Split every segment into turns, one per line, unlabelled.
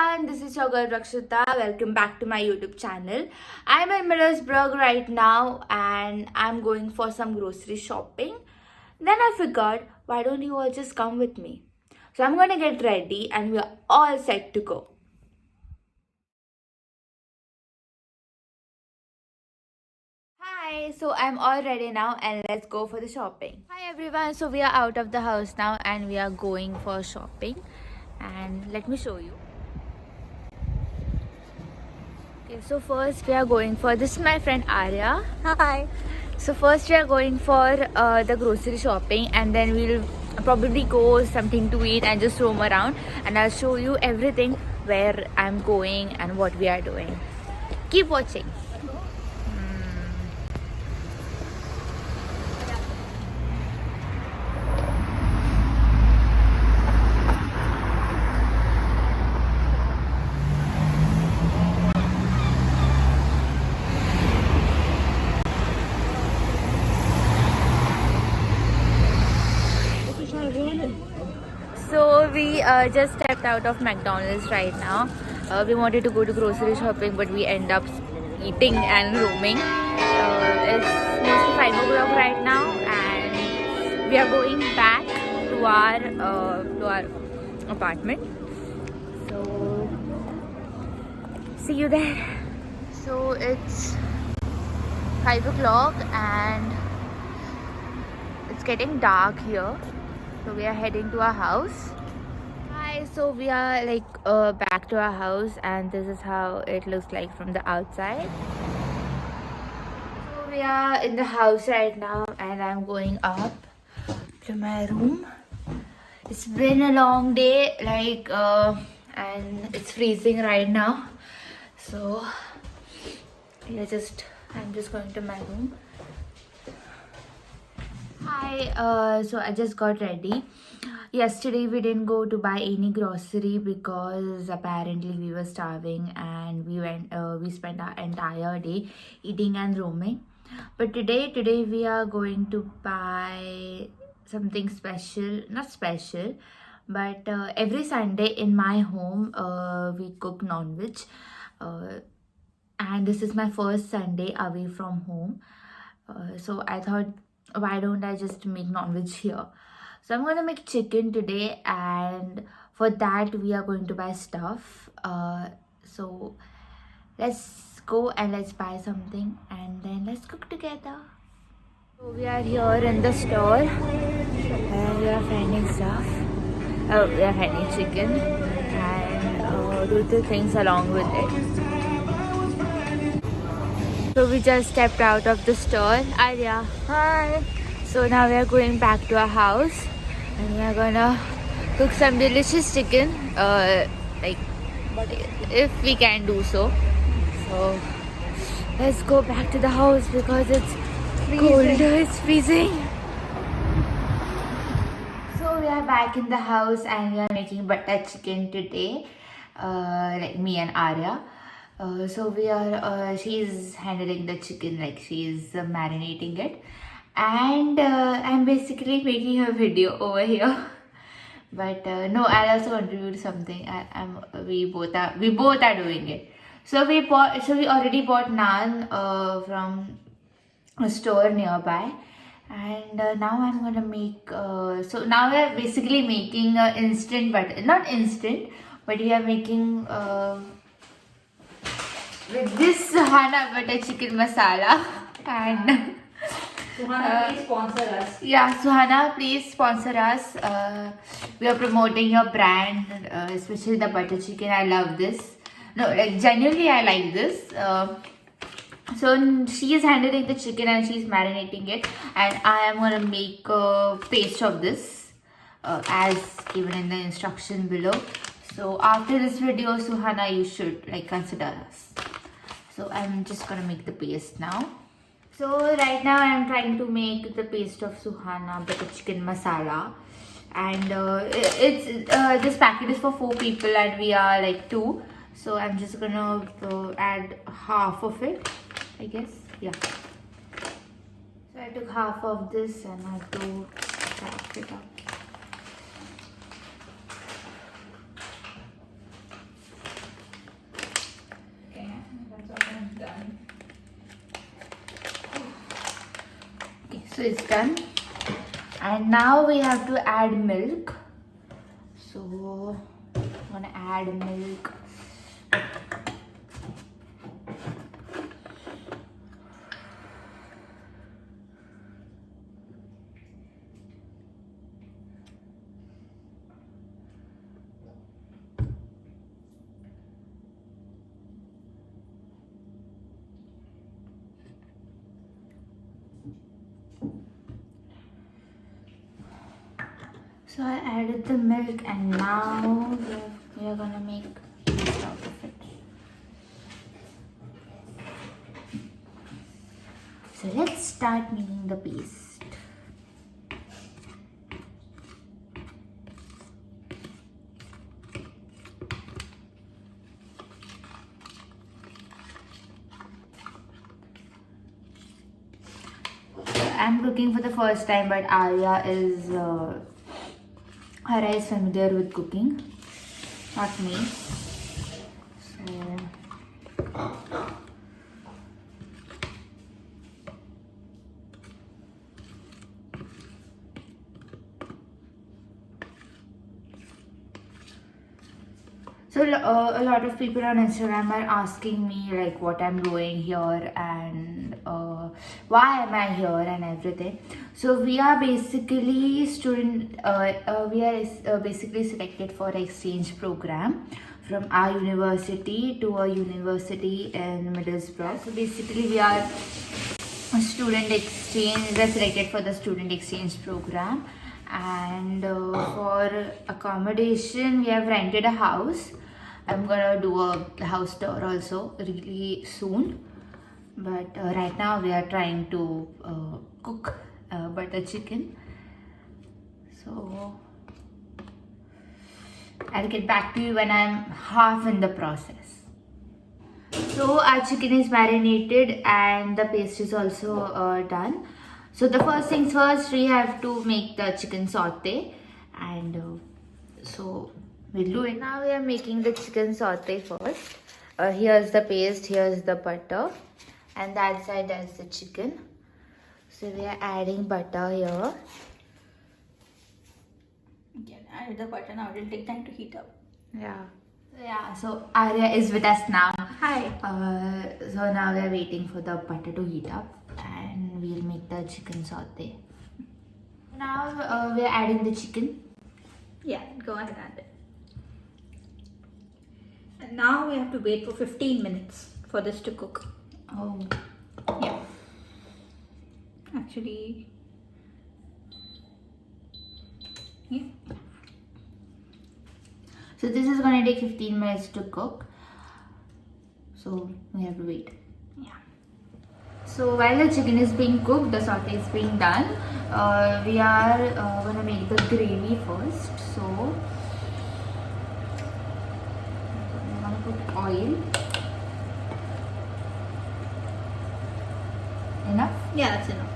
everyone, this is your girl Rakshita. Welcome back to my YouTube channel. I'm in Middlesbrough right now and I'm going for some grocery shopping. Then I figured, why don't you all just come with me? So I'm gonna get ready and we're all set to go. Hi, so I'm all ready now and let's go for the shopping. Hi everyone, so we are out of the house now and we are going for shopping. And let me show you. Okay, so first we are going for, this is my friend Arya.
Hi.
So first we are going for the grocery shopping and then we'll probably go something to eat and just roam around, and I'll show you everything where I'm going and what we are doing. Keep watching. So we just stepped out of McDonald's right now. We wanted to go to grocery shopping, but we end up eating and roaming. It's mostly 5 o'clock right now, and we are going back to our apartment. So see you there. So it's 5 o'clock and it's getting dark here. So we are heading to our house. Hi, so we are back to our house and this is how it looks like from the outside. So we are in the house right now and I'm going up to my room. It's been a long day, and it's freezing right now. So I'm just going to my room. Hi, so I just got ready. Yesterday we didn't go to buy any grocery because apparently we were starving and we spent our entire day eating and roaming. But today we are going to buy something special, not special, but every Sunday in my home we cook non-veg, and this is my first Sunday away from home. So I thought, why don't I just make non-veg here? So I'm gonna make chicken today, and for that we are going to buy stuff. So let's go and let's buy something and then let's cook together. So we are here in the store and we are finding stuff. We are finding chicken and 2-3 things along with it. So we just stepped out of the store. Arya, hi. So now we are going back to our house and we are gonna cook some delicious chicken, if we can do so. So let's go back to the house because it's colder, it's freezing. So we are back in the house and we are making butter chicken today, me and Arya. So she's handling the chicken, she's marinating it, and I'm basically making a video over here. But no, I'll also contribute something. We both are doing it. So we already bought naan from a store nearby, and now I'm gonna make. So now we are basically making instant butter, not instant, but we are making. With this Suhana butter chicken masala, and
Suhana, please sponsor us.
yeah, Suhana, please sponsor us. We are promoting your brand, especially the butter chicken. I love this. No, genuinely I like this. So she is handling the chicken and she's marinating it, and I am gonna make a paste of this as given in the instruction below. So after this video, Suhana, you should consider us. So I'm just gonna make the paste now. So right now I'm trying to make the paste of Suhana butter chicken masala, and this packet is for 4 people and we are 2. So I'm just gonna add half of it, I guess. Yeah. So I took half of this and I have to wrap it up. So it's done. And now we have to add milk. So I'm gonna add milk. So I added the milk and now we are gonna make paste out of it. So let's start making the paste. I'm cooking for the first time, but Arya is familiar with cooking, not me. So a lot of people on Instagram are asking me like what I'm doing here and why am I here and everything. So we are basically basically selected for exchange program from our university to a university in Middlesbrough. So basically we are student exchange. We are selected for the student exchange program, and for accommodation we have rented a house. I'm gonna do a house tour also really soon, but right now we are trying to cook butter chicken. So I'll get back to you when I'm half in the process. So our chicken is marinated and the paste is also done. So the first things first, we have to make the chicken saute, and so we'll do it. Now we are making the chicken saute first. Here's the paste, here's the butter, and that side that's the chicken. So we are adding butter here.
Again, add the butter now. It will take time to heat up.
Yeah, so Arya is with us now.
Hi.
So now we are waiting for the butter to heat up and we'll make the chicken saute. Now we are adding the chicken.
Yeah, go ahead and add it. And now we have to wait for 15 minutes for this to cook.
Oh.
Yeah. Actually, yeah.
So this is going to take 15 minutes to cook. So we have to wait.
Yeah.
So while the chicken is being cooked, the saute is being done, we are going to make the gravy first. So we're going to put oil. Enough?
Yeah, that's enough.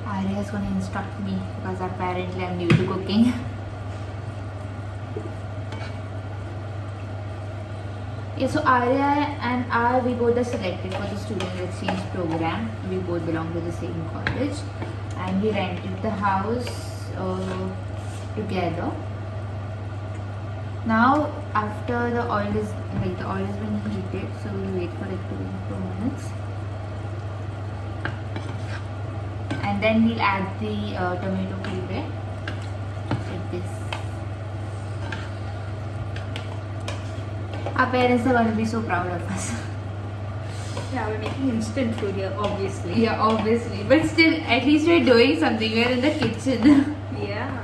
Arya is going to instruct me because apparently I'm new to cooking. Yeah, so Arya and I, we both are selected for the student exchange program. We both belong to the same college and we rented the house together. Now after the oil is been heated, so we'll wait for it to 2 minutes. And then we'll add the tomato puree like this. Our parents are going to be so proud of us.
Yeah, we're making instant food here, obviously.
Yeah, obviously. But still, at least we're doing something. We're in the kitchen.
Yeah.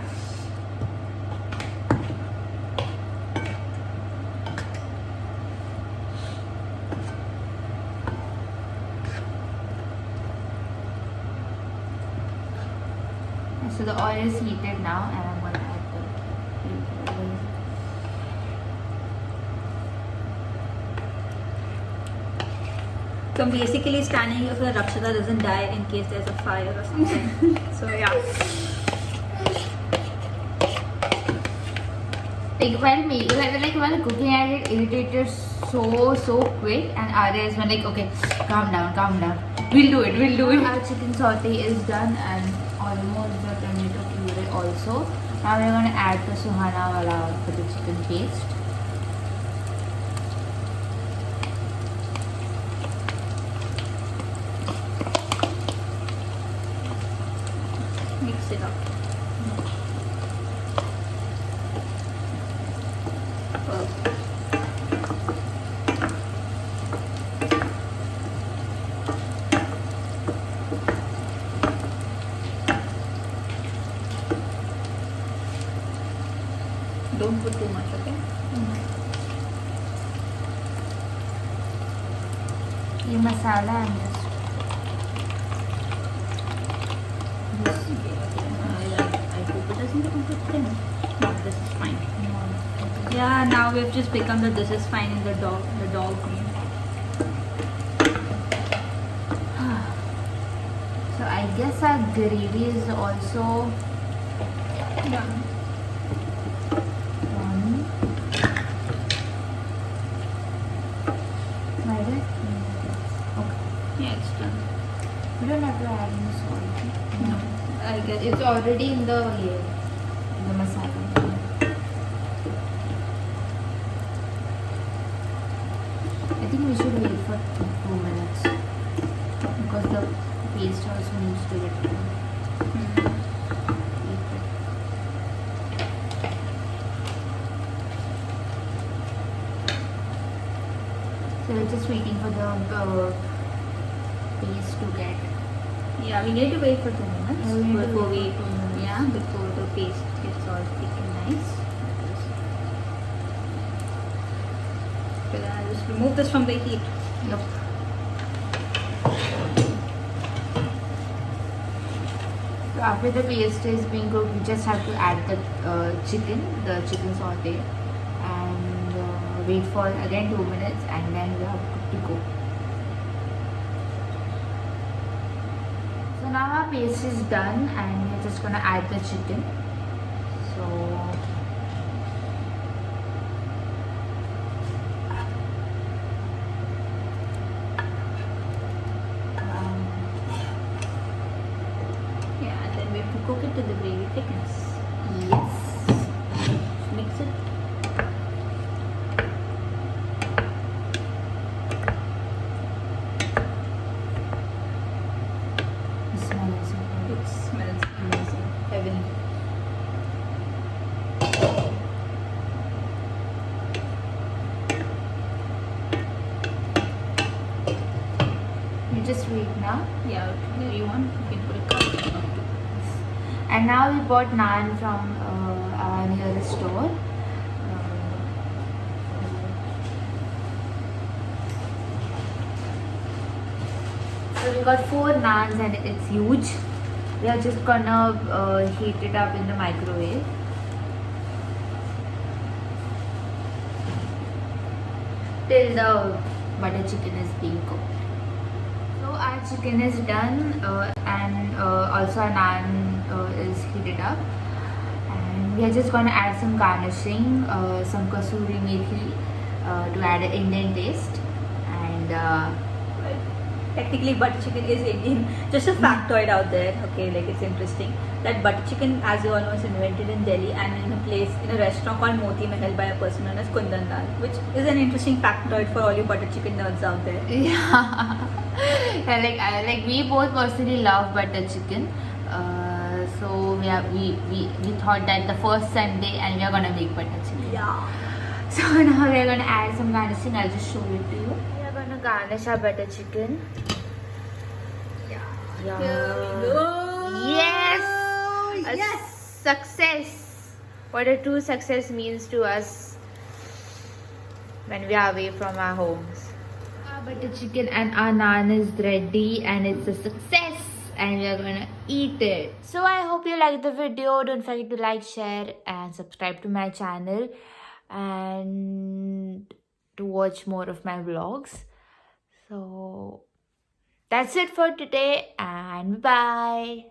So the oil is heated now and I'm going to add the oil.
So I'm basically standing here so that Rakshita doesn't die in case there's a fire or something. So yeah.
While cooking, I get irritated so quick, and Arya is like, okay, calm down. We'll do it. Our chicken saute is done, and almost the tomato puree also. Now we're gonna add the suhana wala for the chicken paste.
Mix it up. Perfect. Don't put too much, okay?
The masala and just
I hope it doesn't become too thin. No, this is fine. Yeah, now we've just become the this is fine in the dog name.
So I guess our gravy is also
Done.
done. Right? Okay.
Yeah, it's done.
We don't have to add any salt.
No, I guess
It's already in the masala. I think we should wait for 2 minutes because the paste also needs to get done. So we're just waiting for the paste to get.
Yeah, we need to wait for 2 minutes
Yeah, we need to
before
wait for 2 minutes.
yeah, before the paste gets all thick and nice. Okay, then I'll just remove this from the heat.
Yep. So after the paste is being cooked, we just have to add the chicken saute, and wait for again 2 minutes, and then we are good to go. So now our paste is done, and we're just gonna add the chicken. So
Yeah, and then we have to cook it to the gravy thickness.
yes.
Mix it.
The smell is so good.
It smells amazing. Heaven.
You just wait now.
Yeah, there you want. You can put a cup.
And now we bought naan from our nearest store. So we got 4 naans and it's huge. We are just gonna heat it up in the microwave. Till the butter chicken is being cooked. So our chicken is done, and also our naan is heated up, and we are just gonna add some garnishing, some kasuri methi to add an Indian taste, and
Technically, butter chicken is Indian. Just a factoid out there. Okay, like it's interesting that butter chicken, as you all know, was invented in Delhi and in a restaurant called Moti Mahal by a person known as Kundan Lal, which is an interesting factoid for all you butter chicken nerds out there.
yeah, yeah, like we both personally love butter chicken. So we thought that the first Sunday, and we are gonna make butter chicken.
Yeah.
So now we are gonna add some garnishing. I'll just show it to you. We are gonna garnish our butter chicken.
Here we go.
Yes!
Yes!
Success! What a true success means to us when we are away from our homes. Our butter chicken and our naan is ready, and it's a success, and we are gonna eat it. So I hope you liked the video. Don't forget to like, share, and subscribe to my channel, and to watch more of my vlogs. So that's it for today, and bye.